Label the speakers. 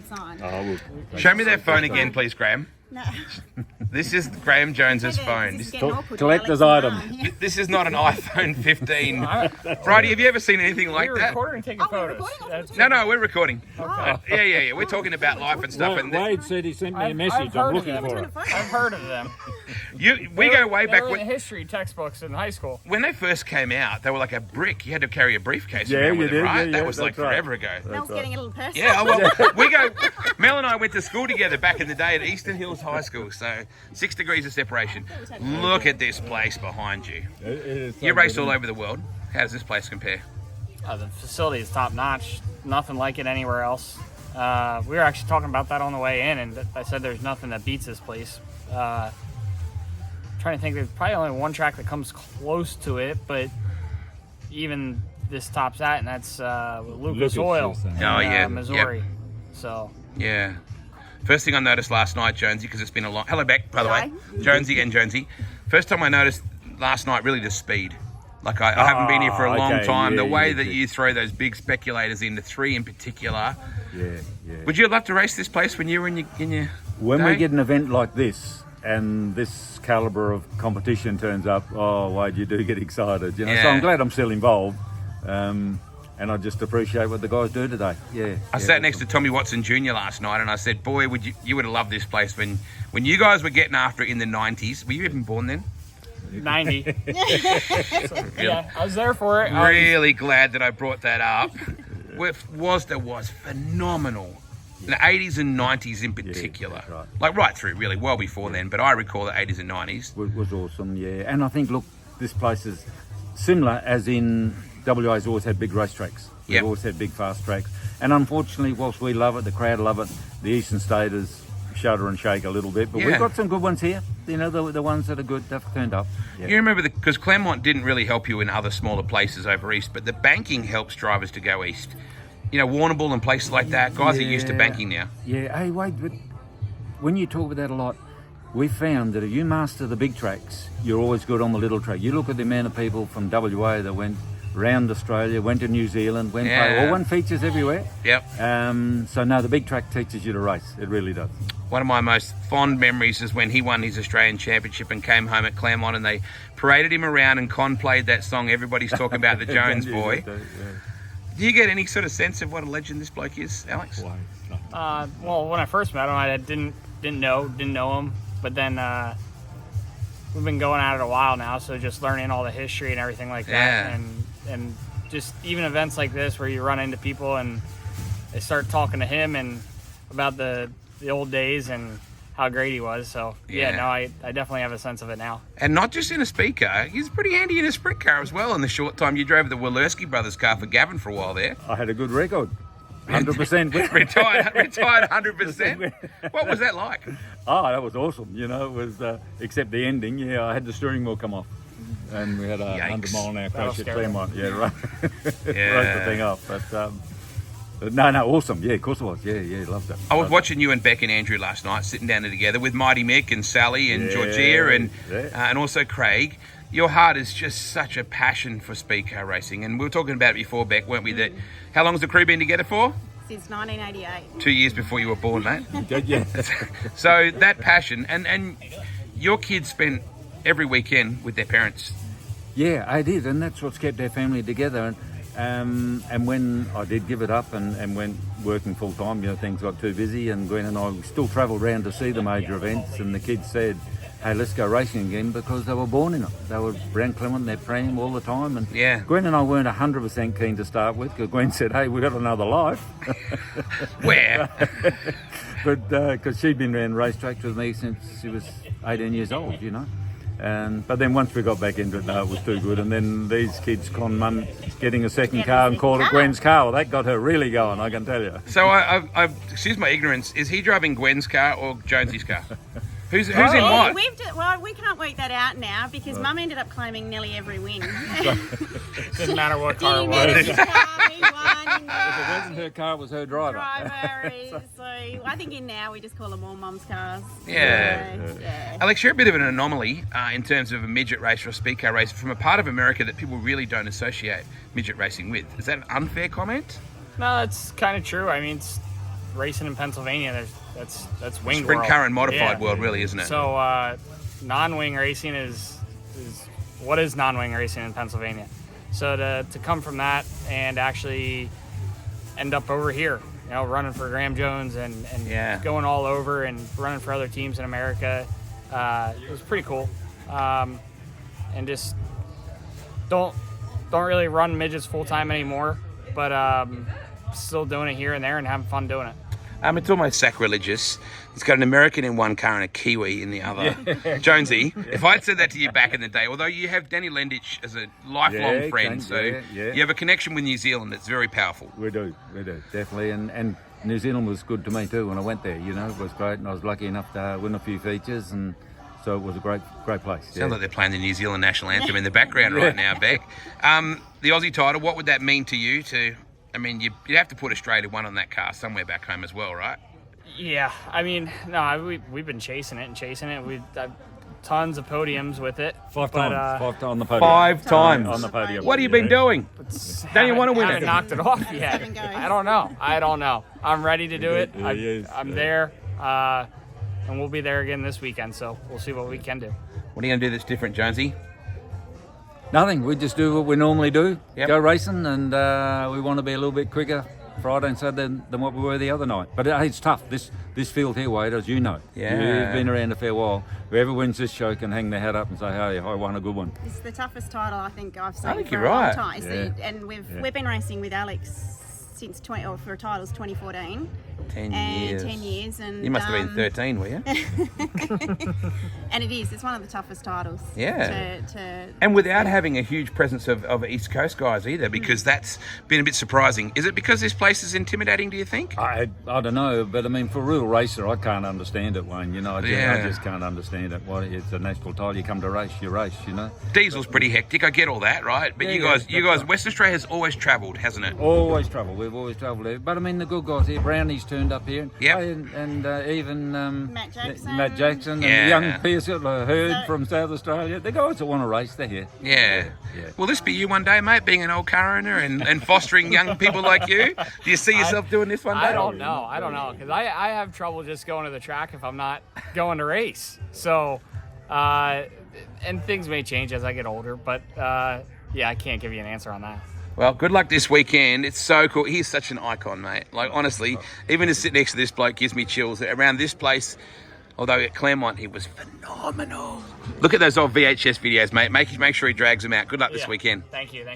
Speaker 1: Sign.
Speaker 2: Oh,
Speaker 3: Show me that phone again, please, Graham.
Speaker 1: No.
Speaker 3: This is Graham Jones's phone.
Speaker 1: This is getting awkward,
Speaker 2: collector's
Speaker 1: Alex.
Speaker 2: item.
Speaker 3: This is not an iPhone 15. Bridie, have you ever seen anything like
Speaker 4: We're
Speaker 3: that?
Speaker 4: recording and taking
Speaker 1: Oh, we're
Speaker 4: photos.
Speaker 1: recording? I thought we
Speaker 3: No, we're recording.
Speaker 1: Oh.
Speaker 3: Yeah. We're talking about life and stuff. And
Speaker 2: Wade said he sent me a
Speaker 4: I've
Speaker 2: message.
Speaker 4: heard
Speaker 2: I'm
Speaker 4: of
Speaker 2: looking
Speaker 4: them.
Speaker 2: for it.
Speaker 4: I've heard of them.
Speaker 3: we go way
Speaker 4: They
Speaker 3: back
Speaker 4: were in
Speaker 3: when,
Speaker 4: history textbooks in high school.
Speaker 3: when they first came out. They were like a brick. You had to carry a briefcase
Speaker 2: Yeah,
Speaker 3: around
Speaker 2: you
Speaker 3: with it,
Speaker 2: did,
Speaker 3: right?
Speaker 2: yeah,
Speaker 3: That was like
Speaker 2: that's right.
Speaker 3: forever ago.
Speaker 1: Mel's getting a little personal.
Speaker 3: Yeah, well, we go. Mel and I went to school together back in the day at Eastern Hills High School, so 6 degrees of separation. Look at this place behind you.
Speaker 2: It is so
Speaker 3: You raced
Speaker 2: good.
Speaker 3: all over the world. How does this place compare?
Speaker 4: The facility is top notch. Nothing like it anywhere else. We were actually talking about that on the way in, and I said there's nothing that beats this place. Trying to think, there's probably only one track that comes close to it, but even this tops that, and that's Lucas Oil,
Speaker 2: is,
Speaker 4: in,
Speaker 3: Oh, yeah.
Speaker 4: Missouri. So
Speaker 3: Yeah. First thing I noticed last night, Jonesy, because it's been a long... Hello, Beck, by the way.
Speaker 1: Hi.
Speaker 3: Jonesy and Jonesy. First time I noticed last night, really, the speed. Like, I haven't been here for a long
Speaker 2: okay,
Speaker 3: time.
Speaker 2: yeah,
Speaker 3: The way
Speaker 2: yeah,
Speaker 3: that
Speaker 2: yeah.
Speaker 3: you throw those big speculators in, the 3 in particular.
Speaker 2: Yeah.
Speaker 3: Would you love to race this place when you were in your
Speaker 2: When
Speaker 3: day?
Speaker 2: we get an event like this and this caliber of competition turns up, oh, Wade, you do get excited. You know, so
Speaker 3: Yeah.
Speaker 2: I'm glad I'm still involved, and I just appreciate what the guys do today. Yeah.
Speaker 3: I sat next to Tommy Watson Jr. last night, and I said, "Boy, you would have loved this place when you guys were getting after it in the '90s. Were you even born then?"
Speaker 4: 90. So, yeah, I was there for it.
Speaker 3: Really glad that I brought that up. There was phenomenal. The 80s and 90s in particular,
Speaker 2: that's right.
Speaker 3: like right through, really, well before then. But I recall the 80s and 90s.
Speaker 2: Was awesome, yeah. And I think, look, this place is similar, as in WA's always had big racetracks. We've
Speaker 3: Yep.
Speaker 2: always had big fast tracks. And unfortunately, whilst we love it, the crowd love it, the Eastern Staters shudder and shake a little bit. But
Speaker 3: Yeah.
Speaker 2: we've got some good ones here. You know, the ones that are good, they've turned up. Yeah.
Speaker 3: You remember because Claremont didn't really help you in other smaller places over east, but the banking helps drivers to go east. You know, Warrnambool and places like that. Guys are used to
Speaker 2: Yeah.
Speaker 3: banking now.
Speaker 2: Yeah, hey, wait, but when you talk about that a lot, we found that if you master the big tracks, you're always good on the little track. You look at the amount of people from WA that went round Australia, went to New Zealand, all won features everywhere.
Speaker 3: Yep.
Speaker 2: So no, the big track teaches you to race. It really does.
Speaker 3: One of my most fond memories is when he won his Australian Championship and came home at Claremont, and they paraded him around and Con played that song everybody's talking about, the Jones boy. Do you get any sort of sense of what a legend this bloke is, Alex?
Speaker 4: Well, when I first met him, I didn't know him, but then we've been going at it a while now, so just learning all the history and everything like that,
Speaker 3: Yeah.
Speaker 4: and just even events like this where you run into people and they start talking to him and about the old days and how great he was. So
Speaker 3: Yeah.
Speaker 4: I definitely have a sense of it now.
Speaker 3: And not just in a speed car, he's pretty handy in a sprint car as well. In the short time you drove the Walurski brothers car for Gavin for a while there.
Speaker 2: I had a good record. 100%.
Speaker 3: Retired 100%. What was that like?
Speaker 2: Oh, that was awesome. You know, it was, except the ending. Yeah, I had the steering wheel come off. And we had a
Speaker 3: Yikes.
Speaker 2: 100 mile an hour
Speaker 4: That'll
Speaker 2: crash at
Speaker 4: scare
Speaker 2: Claremont. Yeah, right.
Speaker 3: Yeah.
Speaker 2: Wrote the thing up. But no, awesome. Yeah, of course it was. Yeah, loved it.
Speaker 3: I was watching you and Beck and Andrew last night, sitting down there together with Mighty Mick and Sally and
Speaker 2: Yeah,
Speaker 3: Georgia
Speaker 2: yeah.
Speaker 3: and also Craig. Your heart is just such a passion for speed car racing, and we were talking about it before, Beck, weren't we? That how long's the crew been together for?
Speaker 1: Since 1988.
Speaker 3: 2 years before you were born, mate.
Speaker 2: Yeah.
Speaker 3: So that passion, and your kids spent every weekend with their parents.
Speaker 2: Yeah, I did, and that's what's kept our family together. And when I did give it up and went working full time, you know, things got too busy, and Gwen and I still travelled around to see the major events, and the kids said, hey, let's go racing again, because they were born in it. They were around Clement, they're praying all the time. And
Speaker 3: Yeah.
Speaker 2: Gwen and I weren't 100% keen to start with, because Gwen said, hey, we've got another life.
Speaker 3: Where?
Speaker 2: But because she'd been around racetracks with me since she was 18 years old, you know. But then once we got back into it, no, it was too good. And then these kids, con mum, getting a second car and called it Gwen's car. Well, that got her really going, I can tell you.
Speaker 3: So I excuse my ignorance, is he driving Gwen's car or Jonesy's car? Who's in what?
Speaker 1: We can't work that out now because Mum ended up claiming nearly every win.
Speaker 4: Doesn't matter what car it
Speaker 1: Didn't
Speaker 4: was.
Speaker 1: matter which car we won.
Speaker 2: If it wasn't her car, it was her driver.
Speaker 1: So I think in now we just call them all Mum's cars.
Speaker 3: Yeah.
Speaker 1: So, yeah.
Speaker 3: Alex, you're a bit of an anomaly in terms of a midget race or a speed car race from a part of America that people really don't associate midget racing with. Is that an unfair comment?
Speaker 4: No, that's kind of true. I mean, racing in Pennsylvania, that's wing
Speaker 3: Sprint
Speaker 4: world.
Speaker 3: car and modified
Speaker 4: Yeah.
Speaker 3: world, really, isn't it?
Speaker 4: So non-wing racing is what is non-wing racing in Pennsylvania. So to come from that and actually end up over here, you know, running for Graham Jones and
Speaker 3: Yeah.
Speaker 4: going all over and running for other teams in America, it was pretty cool. And just don't really run midgets full time anymore, but still doing it here and there and having fun doing it.
Speaker 3: It's almost sacrilegious. It's got an American in one car and a Kiwi in the other. Jonesy, if I'd said that to you back in the day, although you have Danny Lendich as a lifelong friend, so you have a connection with New Zealand that's very powerful.
Speaker 2: We do, definitely. And New Zealand was good to me too when I went there, you know, it was great. And I was lucky enough to win a few features, and so it was a great place.
Speaker 3: Sounds like they're playing the New Zealand national anthem in the background right now, Beck. The Aussie title, what would that mean to you? I mean, you'd have to put Australia 1 on that car somewhere back home as well, right?
Speaker 4: Yeah, I mean, no, we've been chasing it. We've tons of podiums with it.
Speaker 2: Five times on the podium.
Speaker 3: 5 times
Speaker 2: on the podium.
Speaker 3: What have you been doing? Don't you want to win
Speaker 4: haven't
Speaker 3: it?
Speaker 4: knocked it off yet. I don't know. I'm ready to do it. I'm there, and we'll be there again this weekend. So we'll see what we can do.
Speaker 3: What are you going to do that's different, Jonesy?
Speaker 2: Nothing. We just do what we normally do.
Speaker 3: Yep.
Speaker 2: Go racing, and we want to be a little bit quicker Friday and Saturday than what we were the other night. But it's tough. This field here, Wade, as you know.
Speaker 3: Yeah.
Speaker 2: You've been around a fair while. Whoever wins this show can hang their head up and say, hey, I won a good one.
Speaker 1: It's the toughest title I think I've seen
Speaker 3: think
Speaker 1: for
Speaker 3: you're
Speaker 1: a long
Speaker 3: right.
Speaker 1: time.
Speaker 2: Yeah.
Speaker 1: And we've been racing with Alex since for titles 2014.
Speaker 3: 10
Speaker 1: and
Speaker 3: years.
Speaker 1: 10 years. And
Speaker 3: You must have been 13, were you?
Speaker 1: and it's one of the toughest titles.
Speaker 3: Yeah.
Speaker 1: To
Speaker 3: And without having a huge presence of East Coast guys either, because that's been a bit surprising. Is it because this place is intimidating, do you think?
Speaker 2: I don't know, but I mean, for a real racer, I can't understand it, Wayne. You know, I just can't understand it. It's a national title. You come to race, you race. You know.
Speaker 3: Diesel's pretty hectic. I get all that, right? But you guys,
Speaker 2: right.
Speaker 3: Western Australia has always travelled, hasn't it?
Speaker 2: Always trouble. We've always travelled there. But I mean, the good guys here, Brownie's turned up here.
Speaker 3: Yep.
Speaker 2: And even
Speaker 1: Matt Jackson.
Speaker 2: Matt Jackson
Speaker 3: Yeah.
Speaker 2: and young Pierce Hurd from South Australia. The guys that want to race, they're here.
Speaker 3: Yeah.
Speaker 2: Yeah.
Speaker 3: Will this be you one day, mate, being an old car owner and fostering young people like you? Do you see yourself doing this one day?
Speaker 4: I don't know, because I have trouble just going to the track if I'm not going to race. So, and things may change as I get older, but yeah, I can't give you an answer on that.
Speaker 3: Well, good luck this weekend. It's so cool. He's such an icon, mate. Like, honestly, even to sit next to this bloke gives me chills. Around this place, although at Claremont, he was phenomenal. Look at those old VHS videos, mate. Make sure he drags them out. Good luck this weekend.
Speaker 4: Thank you.